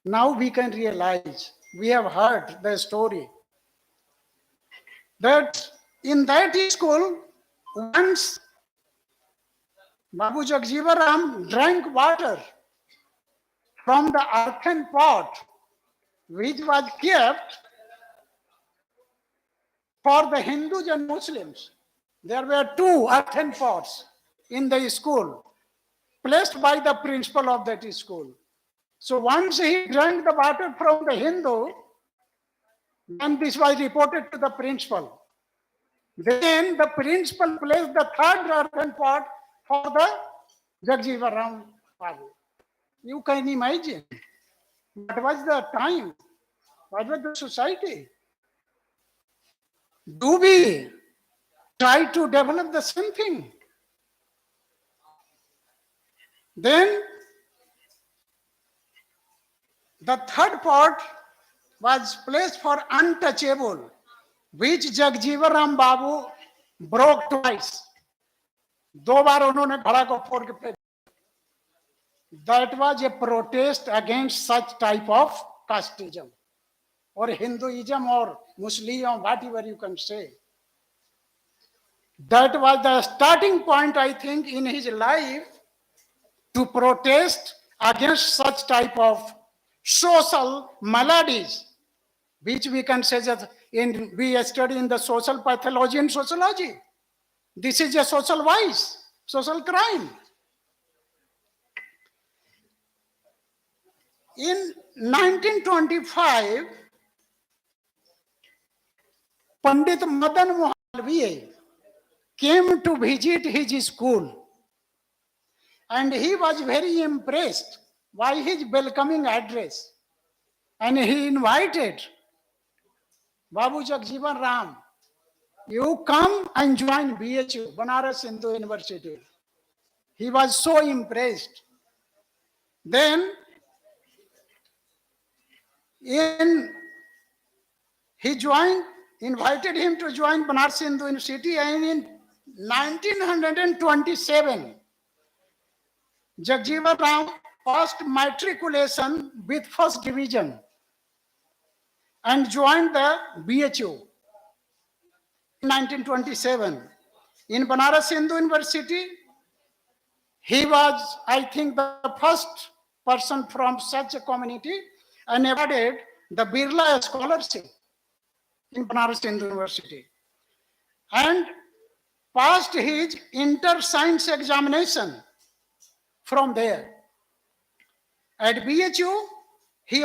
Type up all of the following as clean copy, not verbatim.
Now we can realize, we have heard the story, that in that school, once Babu Jagjivan drank water from the earthen pot which was kept for the Hindus and Muslims. There were two earthen pots in the school, placed by the principal of that school. So once he drank the water from the Hindu, and this was reported to the principal. Then the principal placed the third earthen pot for the Jagjivan Babu. You can imagine what was the time, what was the society. Do we try to develop the same thing? Then the third pot was placed for untouchable, which Jagjivan Babu broke twice. दो बार उन्होंने घड़ा को फोड़ के फेंक. That was a protest against such type of casteism, or Hinduism, or Muslim, whatever you can say. That was the starting point, I think, in his life to protest against such type of social maladies, which we can say that we study in the social pathology and sociology. This is a social vice, social crime. In 1925, Pandit Madan Mohan Malviya came to visit his school, and he was very impressed by his welcoming address, and he invited Babu Jagjivan Ram, you come and join BHU, Banaras Hindu University. He was so impressed. Then he invited him to join Banaras Hindu University, and in 1927, Jagjivan Ram passed matriculation with first division and joined the BHU in 1927. In Banaras Hindu University, he was, I think, the first person from such a community and awarded the Birla Scholarship in Banaras Hindu University, and passed his inter-science examination from there. At BHU, he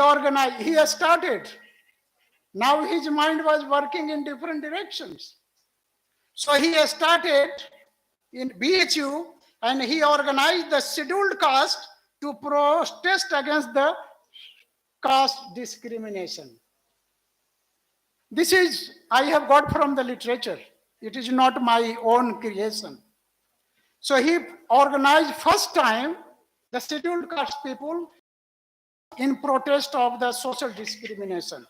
started. Now his mind was working in different directions. So he started in BHU, and he organized the scheduled caste to protest against the caste discrimination. This is, I have got from the literature. It is not my own creation. So he organized first time the scheduled caste people in protest of the social discrimination.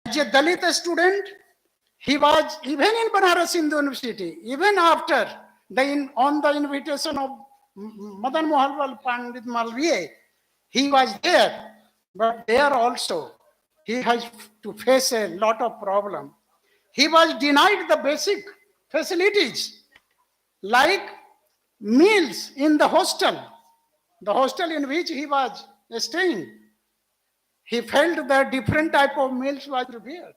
As a Dalit student, he was even in Banaras Hindu University, even after on the invitation of Madan Mohan Pandit Malviya, he was there. But there also, he has to face a lot of problem. He was denied the basic facilities like meals in the hostel in which he was staying. He felt that different type of meals was prepared.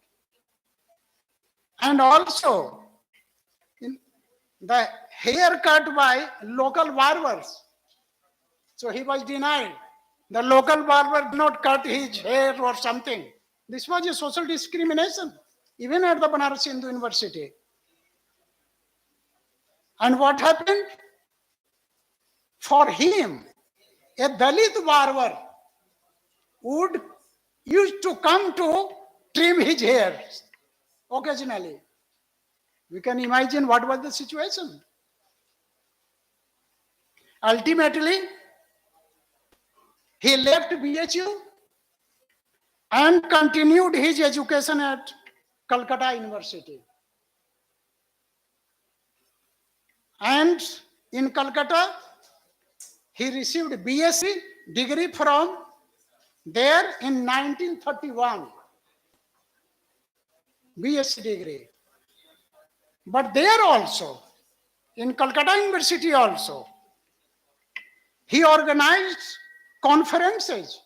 And also, the haircut by local barbers. So he was denied. The local barber did not cut his hair or something. This was a social discrimination, even at the Banaras Hindu University. And what happened? For him, a Dalit barber used to come to trim his hair occasionally. We can imagine what was the situation. Ultimately, he left BHU and continued his education at Calcutta University. And in Calcutta, he received BSc degree from there in 1931, BSc degree. But there also, in Calcutta University also, he organized conferences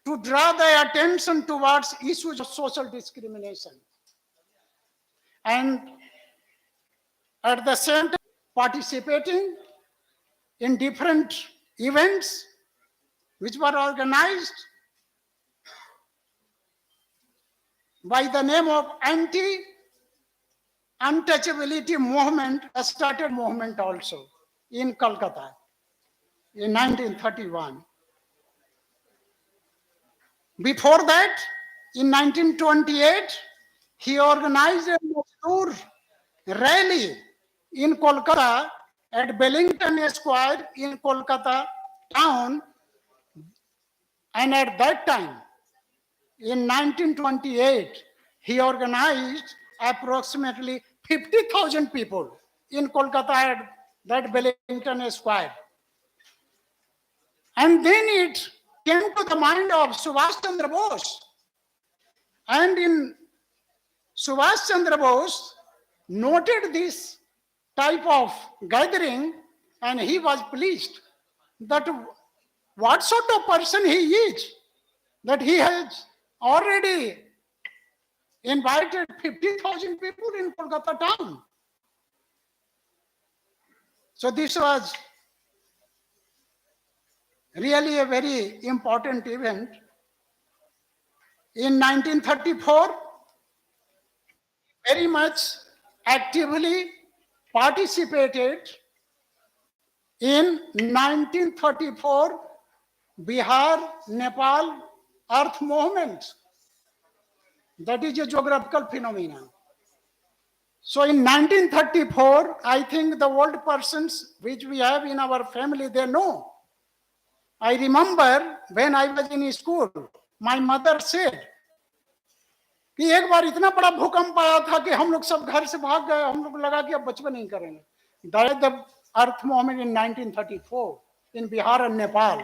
to draw their attention towards issues of social discrimination. And at the same time, participating in different events which were organized by the name of anti-untouchability movement, a started movement also in Calcutta in 1931. Before that, in 1928, he organized a Mazdoor rally in Kolkata at Bellington Square in Kolkata town. And at that time, in 1928, he organized approximately 50,000 people in Kolkata at that Bellington Square. And then it came to the mind of Subhash Chandra Bose. And in Subhash Chandra Bose noted this type of gathering, and he was pleased that what sort of person he is, that he has already invited 50,000 people in Kolkata town. So this was really a very important event. In 1934, very much actively participated in 1934 Bihar, Nepal earth movement. That is a geographical phenomenon. So in 1934, I think the old persons which we have in our family, they know. I remember when I was in school, my mother said कि एक बार इतना बड़ा भूकंप आया था कि हम लोग सब घर से भाग गए, हम लोग लगा कि अब बचपन नहीं करेंगे. That is the earth movement in 1934 in Bihar and Nepal.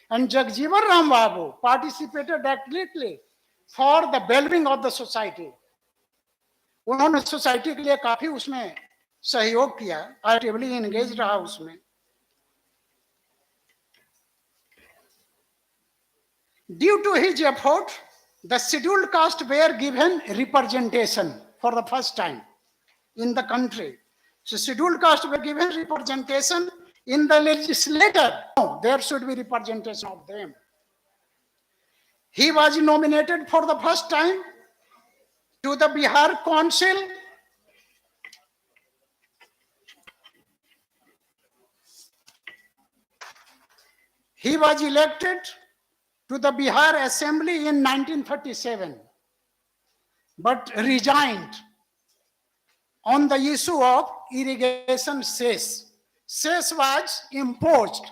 And Jagjivan Ram Babu participated actively for the well-being of the society. उन्होंने सोसाइटी के लिए काफी उसमें सहयोग किया, एक्टिवली एंगेज रहा उसमें. Due to his effort, the scheduled caste were given representation for the first time in the country. So scheduled caste were given representation in the legislature. No, there should be representation of them. He was nominated for the first time to the Bihar Council. He was elected to the Bihar Assembly in 1937, but resigned on the issue of irrigation cess. Cess was imposed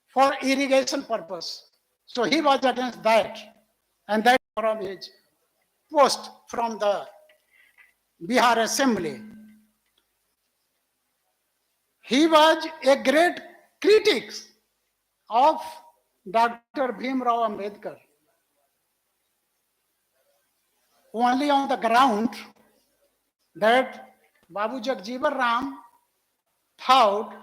for irrigation purpose. So he was against that, and that from his post from the Bihar Assembly. He was a great critic of Dr. Bhimrao Ambedkar. Only on the ground that Babu Jagjivan Ram thought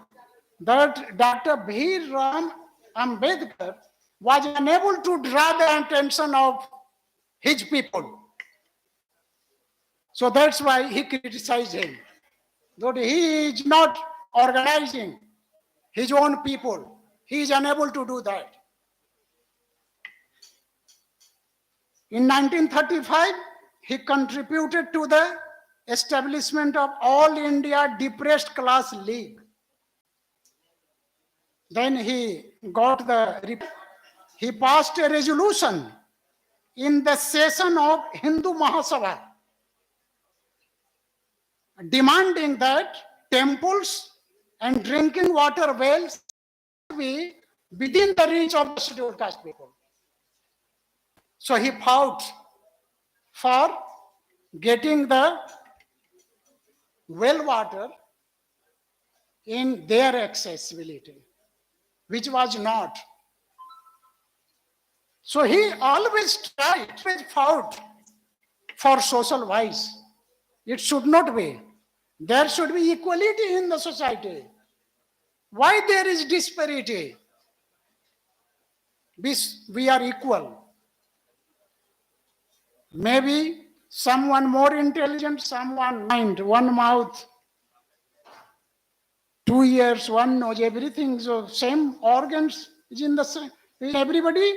that Dr. Bhimrao Ambedkar was unable to draw the attention of his people. So that's why he criticized him. That he is not organizing his own people. He is unable to do that. In 1935, he contributed to the establishment of All India Depressed Class League. Then he passed a resolution in the session of Hindu Mahasabha demanding that temples and drinking water wells be within the reach of the scheduled caste people. So he fought for getting the well water in their accessibility, which was not. So he always tried, always fought for social wise. It should not be. There should be equality in the society. Why there is disparity? We are equal. Maybe someone more intelligent, someone mind, one mouth, 2 ears, one nose, everything. So same organs is in the same. Everybody.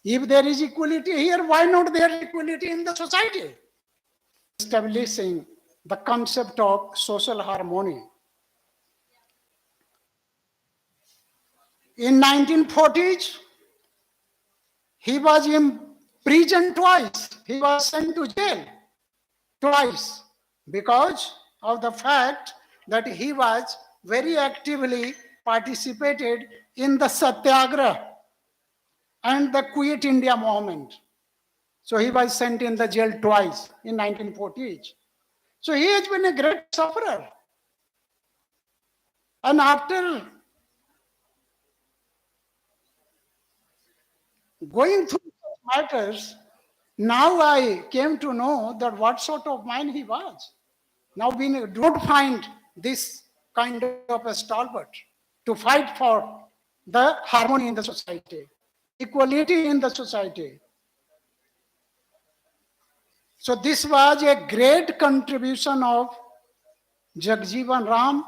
If there is equality here, why not there equality in the society? Establishing the concept of social harmony. In 1940s, he was imprisoned twice. He was sent to jail twice because of the fact that he was very actively participated in the Satyagraha and the Quit India movement. So he was sent in the jail twice in 1940s. So he has been a great sufferer. And after going through matters, now I came to know that what sort of man he was. Now we don't find this kind of a stalwart to fight for the harmony in the society, equality in the society. So this was a great contribution of Jagjivan Ram.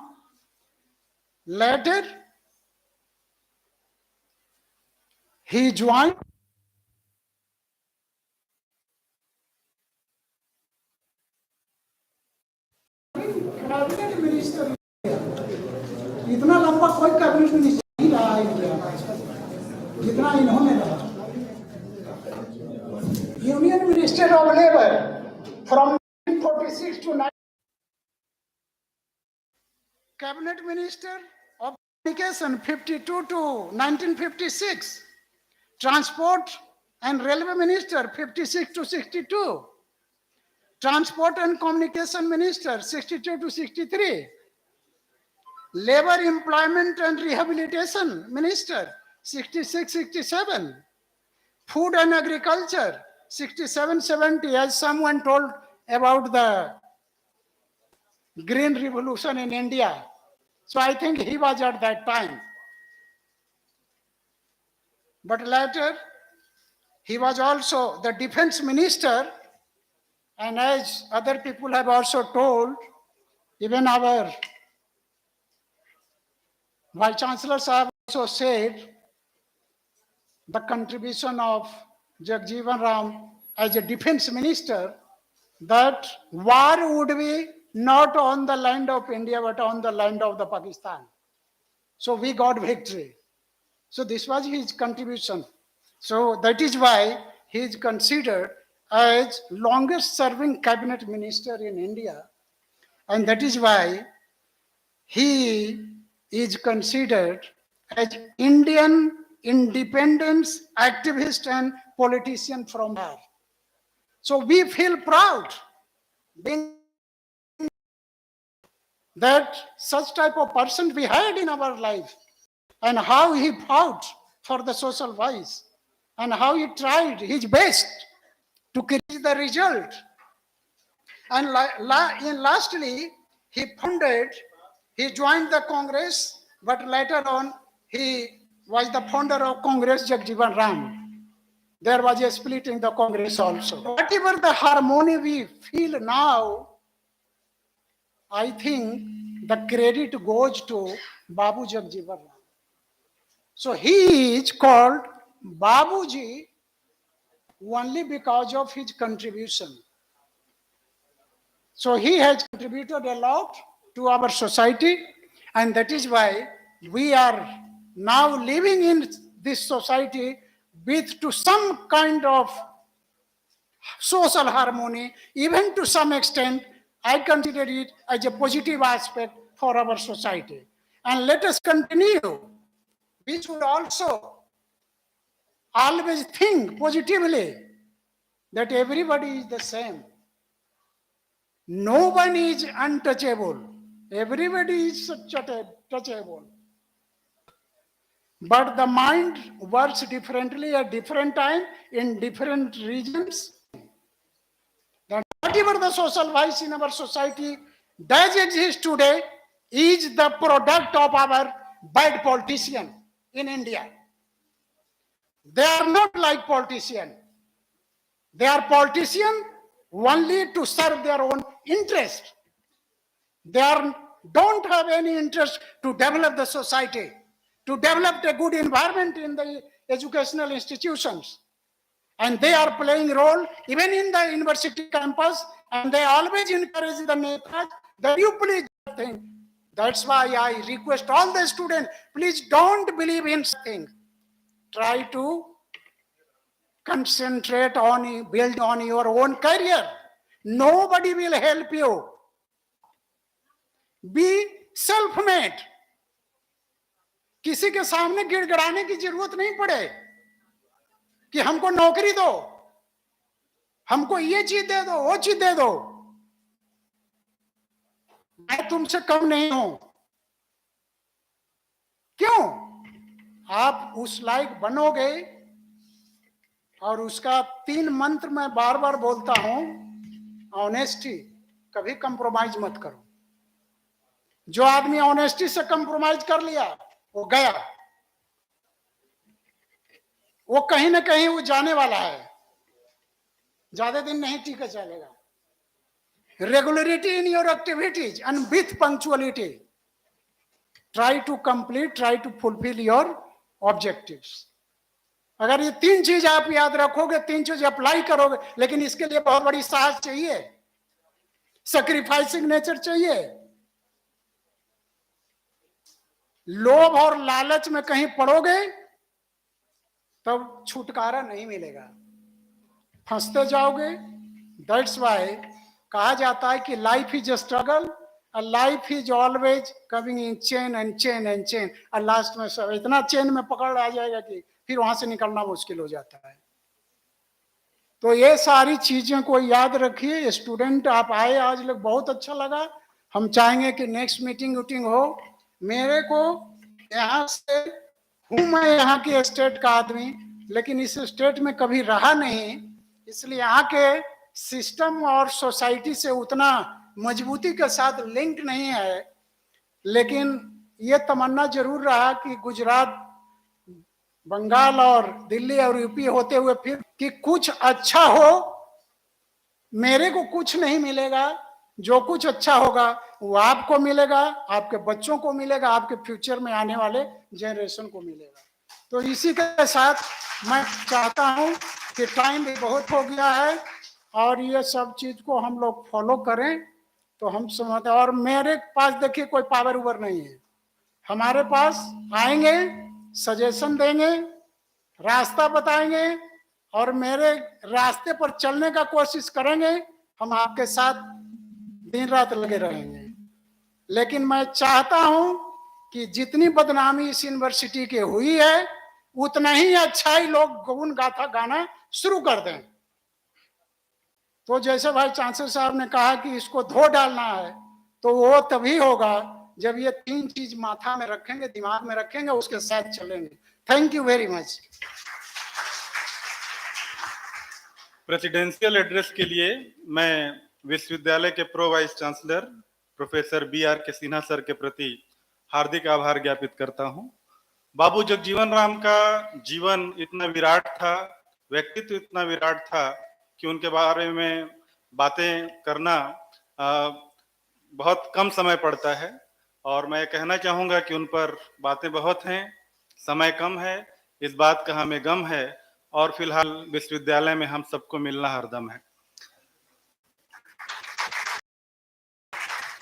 Later, he joined cabinet minister. इतना लंबा कोई cabinet minister नहीं रहा India जितना इन्होंने रहा. Union minister of labour from 1946 to 19. Cabinet Minister of Communication 52 to 1956. Transport and Railway Minister 56 to 62. Transport and Communication Minister 62 to 63. Labor, Employment and Rehabilitation Minister 66, 67. Food and Agriculture 67, 70, as someone told about the Green Revolution in India. So I think he was at that time. But later, he was also the Defense Minister, and as other people have also told, even our Vice Chancellors have also said the contribution of Jagjivan Ram as a Defense Minister, that war would be not on the land of India, but on the land of the Pakistan. So we got victory. So this was his contribution. So that is why he is considered as longest serving cabinet minister in India. And that is why he is considered as Indian independence activist and politician from there. So we feel proud being that such type of person we had in our life, and how he fought for the social wise, and how he tried his best to create the result. And lastly, he joined the Congress, but later on, he was the founder of Congress, Jagjivan Ram. There was a split in the Congress also. Whatever the harmony we feel now, I think the credit goes to Babu Jagjivan Ram. So he is called Babuji only because of his contribution. So he has contributed a lot to our society, and that is why we are now living in this society with to some kind of social harmony. Even to some extent, I consider it as a positive aspect for our society. And let us continue. We should also always think positively that everybody is the same. No one is untouchable. Everybody is touchable. but the mind works differently at different time in different regions. That whatever the social vice in our society does exist today is the product of our bad politician in India. They are not like politicians. They are politicians only to serve their own interest. They don't have any interest to develop the society, to develop a good environment in the educational institutions. And they are playing role even in the university campus, and they always encourage the netas that you please think. That's why I request all the students, please don't believe in things. Try to concentrate on build on your own career. Nobody will help you. Be self-made. किसी के सामने गिड़गिड़ाने की जरूरत नहीं पड़े कि हमको नौकरी दो, हमको ये चीज दे दो, वो चीज दे दो। मैं तुमसे कम नहीं हूं। क्यों? आप उस लायक बनोगे। और उसका 3 मंत्र मैं बार बार बोलता हूं, ऑनेस्टी, कभी कंप्रोमाइज मत करो। जो आदमी ऑनेस्टी से कंप्रोमाइज कर लिया वो गया, वो कहीं ना कहीं वो जाने वाला है, ज्यादा दिन नहीं टिका चलेगा। Regularity in your activities and with punctuality, try to complete, try to fulfil your objectives. अगर ये 3 चीज आप याद रखोगे, 3 चीज अप्लाई करोगे, लेकिन इसके लिए बहुत बड़ी साहस चाहिए, सैक्रिफाइसिंग नेचर चाहिए। लोभ और लालच में कहीं पड़ोगे तब छुटकारा नहीं मिलेगा, फंसते जाओगे। दैट्स वाई कहा जाता है कि life is a struggle, life is always coming in chain and chain and chain, और लास्ट में सब इतना चेन में पकड़ आ जाएगा कि फिर वहां से निकलना मुश्किल हो जाता है। तो ये सारी चीजें को याद रखिए। स्टूडेंट आप आए आज लोग, बहुत अच्छा लगा। हम चाहेंगे कि नेक्स्ट मीटिंग वीटिंग हो। मेरे को यहाँ से हूँ, मैं यहाँ की स्टेट का आदमी, लेकिन इस स्टेट में कभी रहा नहीं, इसलिए यहाँ के सिस्टम और सोसाइटी से उतना मजबूती के साथ लिंक नहीं है। लेकिन ये तमन्ना जरूर रहा कि गुजरात, बंगाल और दिल्ली और यूपी होते हुए फिर कि कुछ अच्छा हो। मेरे को कुछ नहीं मिलेगा, जो कुछ अच्छा होगा वो आपको मिलेगा, आपके बच्चों को मिलेगा, आपके फ्यूचर में आने वाले जनरेशन को मिलेगा। तो इसी के साथ मैं चाहता हूं कि टाइम भी बहुत हो गया है और ये सब चीज को हम लोग फॉलो करें तो हम समझते। और मेरे पास देखिए कोई पावर उवर नहीं है, हमारे पास आएंगे, सजेशन देंगे, रास्ता बताएंगे और मेरे रास्ते पर चलने का कोशिश करेंगे। हम आपके साथ दिन रात लगे रहेंगे। लेकिन मैं चाहता हूं कि जितनी बदनामी इस यूनिवर्सिटी की हुई है उतना ही अच्छा ही लोग गुण गाथा गाना शुरू कर दें। तो जैसे भाई चांसलर साहब ने कहा कि इसको धो डालना है, तो वो तभी होगा जब ये 3 चीज माथा में रखेंगे, दिमाग में रखेंगे, उसके साथ चलेंगे। Thank you very much. Presidential address के लिए मैं विश्वविद्यालय के pro vice chancellor professor BR के सिन्हा सर के प्रति हार्दिक आभार ज्ञापित करता हूं। बाबू जगजीवन राम का जीवन इतना विराट था, व्यक्तित्व इतना विराट था कि उनके बारे में बातें करना बहुत कम समय पड़ता है। और मैं कहना चाहूँगा कि उन पर बातें बहुत हैं, समय कम है, इस बात का हमें गम है। और फिलहाल विश्वविद्यालय में हम सबको मिलना हरदम है।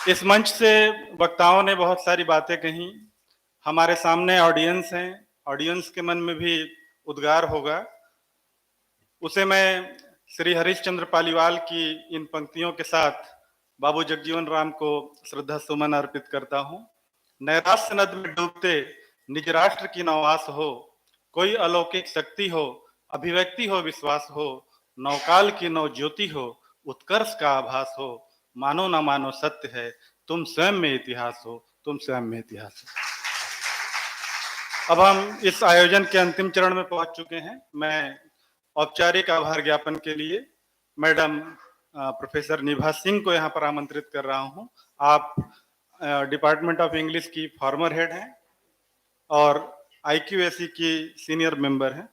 इस मंच से वक्ताओं ने बहुत सारी बातें कही, हमारे सामने ऑडियंस हैं, ऑडियंस के मन में भी उद्गार होगा। उसे मैं श्री हरिश्चंद्र पालीवाल की इन पंक्तियों के साथ बाबू जगजीवन राम को श्रद्धा सुमन अर्पित करता हूँ। नैराश्य नद में डूबते निज राष्ट्र की नौवास हो, कोई अलौकिक शक्ति हो, अभिव्यक्ति हो, विश्वास हो, नौकाल की नौ ज्योति हो, उत्कर्ष का आभास हो, मानो ना मानो सत्य है, तुम स्वयं में इतिहास हो, तुम स्वयं में इतिहास हो। अब हम इस आयोजन के अंतिम चरण में पहुंच चुके हैं। मैं औपचारिक आभार ज्ञापन के लिए मैडम प्रोफेसर निभा सिंह को यहाँ पर आमंत्रित कर रहा हूँ। आप डिपार्टमेंट ऑफ इंग्लिश की फॉर्मर हेड हैं और IQAC की सीनियर मेंबर हैं।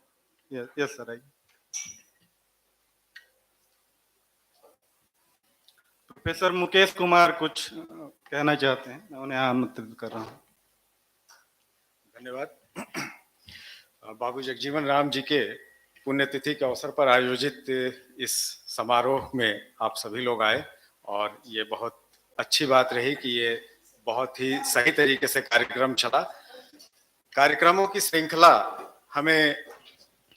यस सर, आइए। प्रोफेसर मुकेश कुमार कुछ कहना चाहते हैं, मैं उन्हें आमंत्रित कर रहा हूँ। धन्यवाद। बाबू जगजीवन राम जी के पुण्यतिथि के अवसर पर आयोजित इस समारोह में आप सभी लोग आए और ये बहुत अच्छी बात रही कि ये बहुत ही सही तरीके से कार्यक्रम चला। कार्यक्रमों की श्रृंखला हमें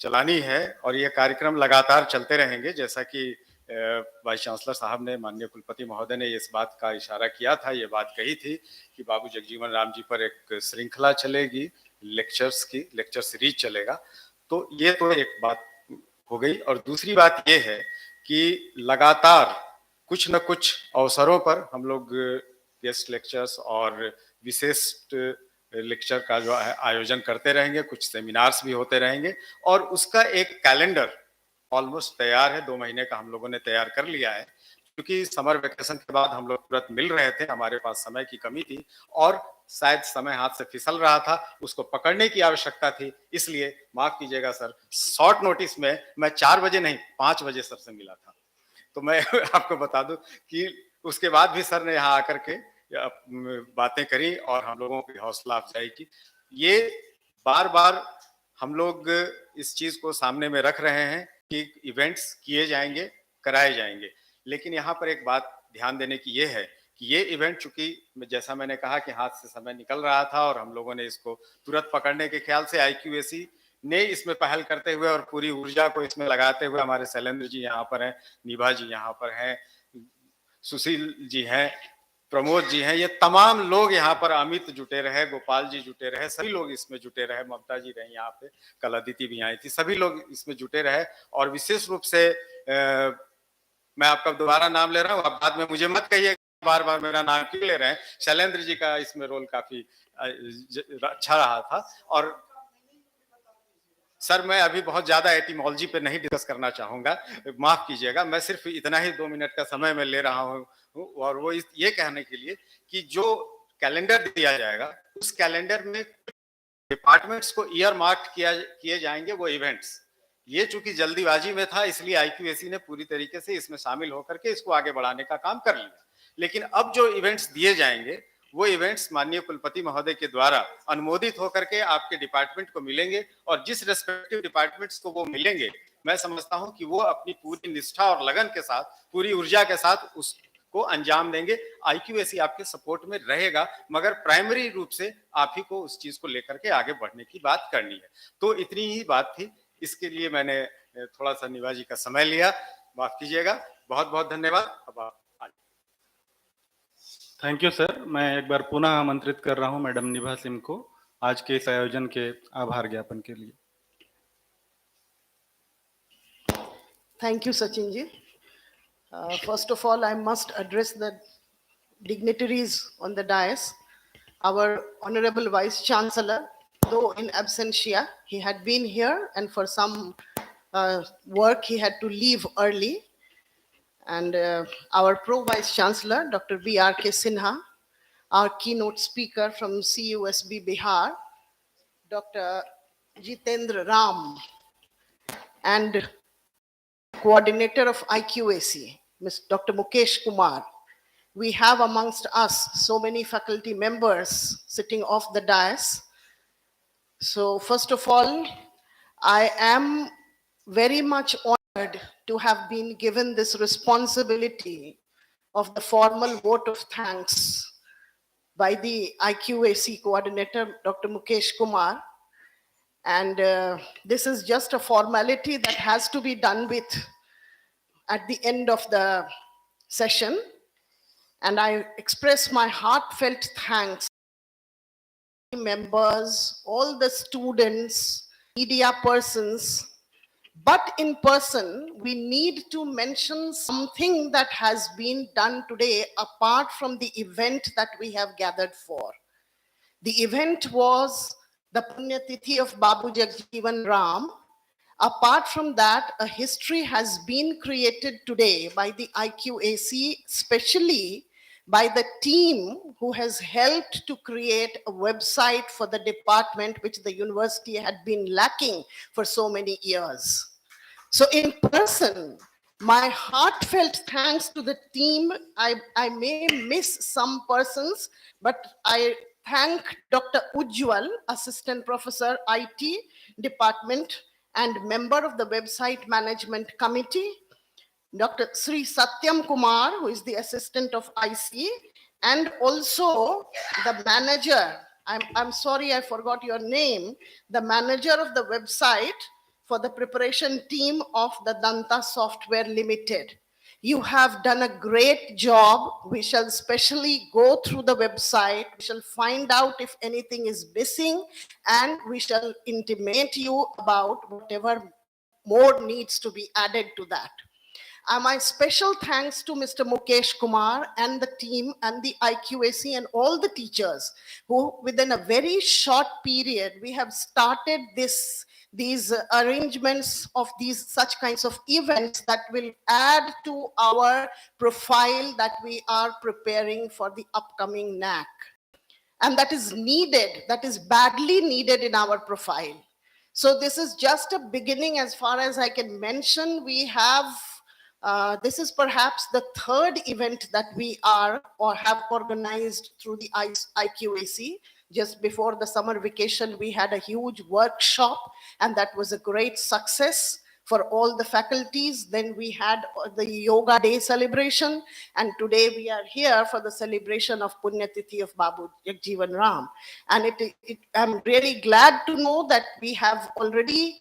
चलानी है और ये कार्यक्रम लगातार चलते रहेंगे। जैसा कि वाइस चांसलर साहब ने, माननीय कुलपति महोदय ने इस बात का इशारा किया था, ये बात कही थी कि बाबू जगजीवन राम जी पर एक श्रृंखला चलेगी, लेक्चर सीरीज चलेगा। तो ये तो एक बात हो गई। और दूसरी बात ये है कि लगातार कुछ न कुछ अवसरों पर हम लोग गेस्ट लेक्चर्स और विशेष लेक्चर का जो है आयोजन करते रहेंगे, कुछ सेमिनार्स भी होते रहेंगे और उसका एक कैलेंडर ऑलमोस्ट तैयार है। 2 महीने का हम लोगों ने तैयार कर लिया है, क्योंकि समर वेकेशन के बाद हम लोग तुरंत मिल रहे थे, हमारे पास समय की कमी थी और शायद समय हाथ से फिसल रहा था, उसको पकड़ने की आवश्यकता थी। इसलिए माफ कीजिएगा सर, शॉर्ट नोटिस में मैं 4 बजे नहीं 5 बजे सर से मिला था। तो मैं आपको बता दूं कि उसके बाद भी सर ने यहाँ आकर के बातें करी और हम लोगों की हौसला अफजाई की। ये बार बार हम लोग इस चीज को सामने में रख रहे हैं कि इवेंट्स किए जाएंगे, कराए जाएंगे, लेकिन यहाँ पर एक बात ध्यान देने की ये है कि ये इवेंट, चूंकि जैसा मैंने कहा कि हाथ से समय निकल रहा था और हम लोगों ने इसको तुरंत पकड़ने के ख्याल से IQAC ने इसमें पहल करते हुए और पूरी ऊर्जा को इसमें लगाते हुए, हमारे शैलेंद्र जी यहाँ पर हैं, निभा जी यहाँ पर हैं, सुशील जी हैं, प्रमोद जी हैं, ये तमाम लोग यहाँ पर, अमित जुटे रहे, गोपाल जी जुटे रहे, सभी लोग इसमें जुटे रहे, ममता जी रहे यहाँ पे, कल अदिति भी आई थी, सभी लोग इसमें जुटे रहे। और विशेष रूप से मैं आपका दोबारा नाम ले रहा हूँ, आप बाद में मुझे मत कहिए बार बार मेरा नाम क्यों ले रहे हैं। शैलेंद्र जी का इसमें रोल काफी अच्छा रहा था। और सर मैं अभी बहुत ज्यादा एटिमोलॉजी पे नहीं डिस्कस करना चाहूंगा, माफ कीजिएगा, मैं सिर्फ इतना ही 2 मिनट का समय मैं ले रहा हूँ और वो ये कहने के लिए कि जो कैलेंडर दिया जाएगा उस कैलेंडर में डिपार्टमेंट्स को ईयर मार्क किए जाएंगे वो इवेंट्स। ये चूंकि जल्दीबाजी में था इसलिए IQAC ने पूरी तरीके से इसमें शामिल होकर के इसको आगे बढ़ाने का काम कर लिया, लेकिन अब जो इवेंट्स दिए जाएंगे वो इवेंट्स माननीय कुलपति महोदय के द्वारा अनुमोदित होकर के आपके डिपार्टमेंट को मिलेंगे और जिस रेस्पेक्टिव डिपार्टमेंट्स को वो मिलेंगे, मैं समझता हूं कि वो अपनी पूरी निष्ठा और लगन के साथ, पूरी ऊर्जा के साथ उसको अंजाम देंगे। IQAC आपके सपोर्ट में रहेगा, मगर प्राइमरी रूप से आप ही को उस चीज को लेकर के आगे बढ़ने की बात करनी है। तो इतनी ही बात थी, इसके लिए मैंने थोड़ा सा निभा जी का समय लिया, माफ कीजिएगा। बहुत बहुत धन्यवाद। अब आप थैंक यू सर। मैं एक बार पुनः आमंत्रित कर रहा हूं मैडम निभा सिंह को आज के इस आयोजन के आभार ज्ञापन के लिए। Thank you, Sachin ji. First of all, I must address the dignitaries on the dais. Our Honorable Vice Chancellor, though in absentia, he had been here and for some work he had to leave early. And our Pro Vice Chancellor, Dr. B.R.K. Sinha, our keynote speaker from CUSB Bihar, Dr. Jitendra Ram, and coordinator of IQAC, Dr. Mukesh Kumar. We have amongst us so many faculty members sitting off the dais. So first of all, I am very much honored to have been given this responsibility of the formal vote of thanks by the IQAC coordinator, Dr. Mukesh Kumar. And this is just a formality that has to be done with at the end of the session. And I express my heartfelt thanks to members, all the students, media persons. But in person, we need to mention something that has been done today apart from the event that we have gathered for. The event was the Punya Tithi of Babu Jagjivan Ram. Apart from that, a history has been created today by the IQAC, especially by the team who has helped to create a website for the department, which the university had been lacking for so many years. So in person, my heartfelt thanks to the team. I may miss some persons, but I thank Dr. Ujjwal, Assistant Professor, IT Department, and member of the Website Management Committee, Dr. Sri Satyam Kumar, who is the Assistant of IC, and also the manager. I'm sorry, I forgot your name. The manager of the website for the preparation team of the Danta Software Limited. You have done a great job. We shall specially go through the website. We shall find out if anything is missing, and we shall intimate you about whatever more needs to be added to that. My special thanks to Mr. Mukesh Kumar and the team and the IQAC and all the teachers who, within a very short period, we have started these arrangements of these such kinds of events that will add to our profile that we are preparing for the upcoming NAC. And that is needed, that is badly needed in our profile. So this is just a beginning as far as I can mention. We have this is perhaps the third event that we are or have organized through the IQAC. Just before the summer vacation, we had a huge workshop, and that was a great success for all the faculties. Then we had the Yoga Day celebration, and today we are here for the celebration of Punya Tithi of Babu Jagjivan Ram. And I'm really glad to know that we have already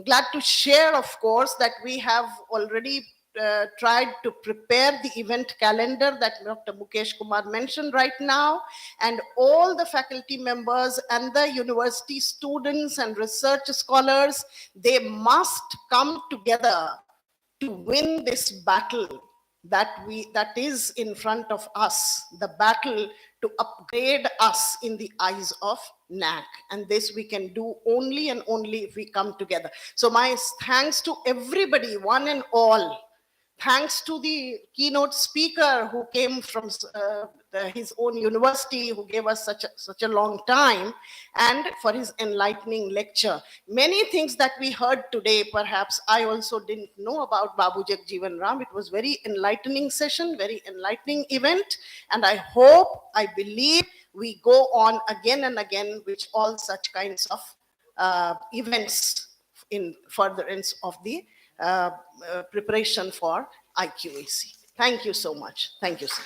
glad to share, of course, that we have already tried to prepare the event calendar that Dr. Mukesh Kumar mentioned right now, and all the faculty members and the university students and research scholars, they must come together to win this battle that is in front of us, the battle to upgrade us in the eyes of NAC. And this we can do only and only if we come together. So my thanks to everybody, one and all. Thanks to the keynote speaker who came from his own university, who gave us such a long time, and for his enlightening lecture. Many things that we heard today, perhaps I also didn't know about Babu Jagjivan Ram. It was very enlightening session, very enlightening event, and I hope, I believe we go on again and again with all such kinds of events in furtherance of the preparation for IQAC. Thank you so much. Thank you, sir.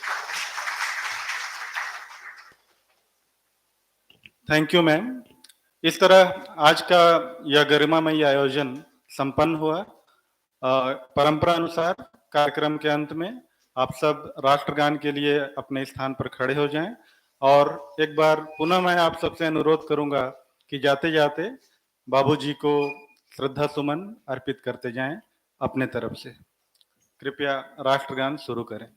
Thank you ma'am. इस तरह आज का यह गरिमामय आयोजन संपन्न हुआ। परंपरा अनुसार कार्यक्रम के अंत में आप सब राष्ट्रगान के लिए अपने स्थान पर खड़े हो जाएं, और एक बार पुनः मैं आप सबसे अनुरोध करूंगा कि जाते जाते बाबूजी को श्रद्धा सुमन अर्पित करते जाएं अपने तरफ से। कृपया राष्ट्रगान शुरू करें।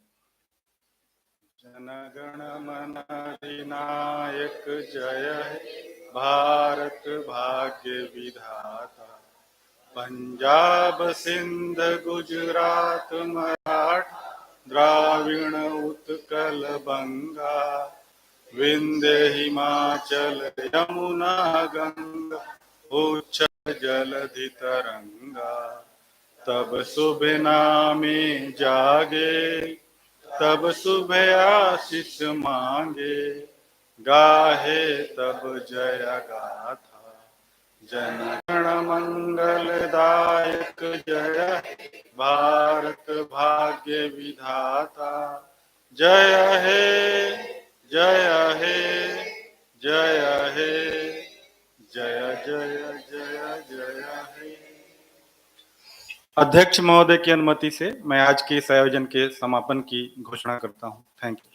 जनगण मन अधिनायक जय हे भारत भाग्य विधाता, पंजाब सिंध गुजरात मराठा द्राविण उत्कल बंगा, विंध्य हिमाचल यमुना गंगा उच्चल जलधि तरंगा। तब शुभ नामे जागे, तब शुभ आशीष मांगे, गाहे तब जय गाथा। जनगण मंगलदायक जय भारत भाग्य विधाता, जय हे जय हे जय हे जय जय जय जय हे। अध्यक्ष महोदय की अनुमति से मैं आज के इस आयोजन के समापन की घोषणा करता हूं। Thank you.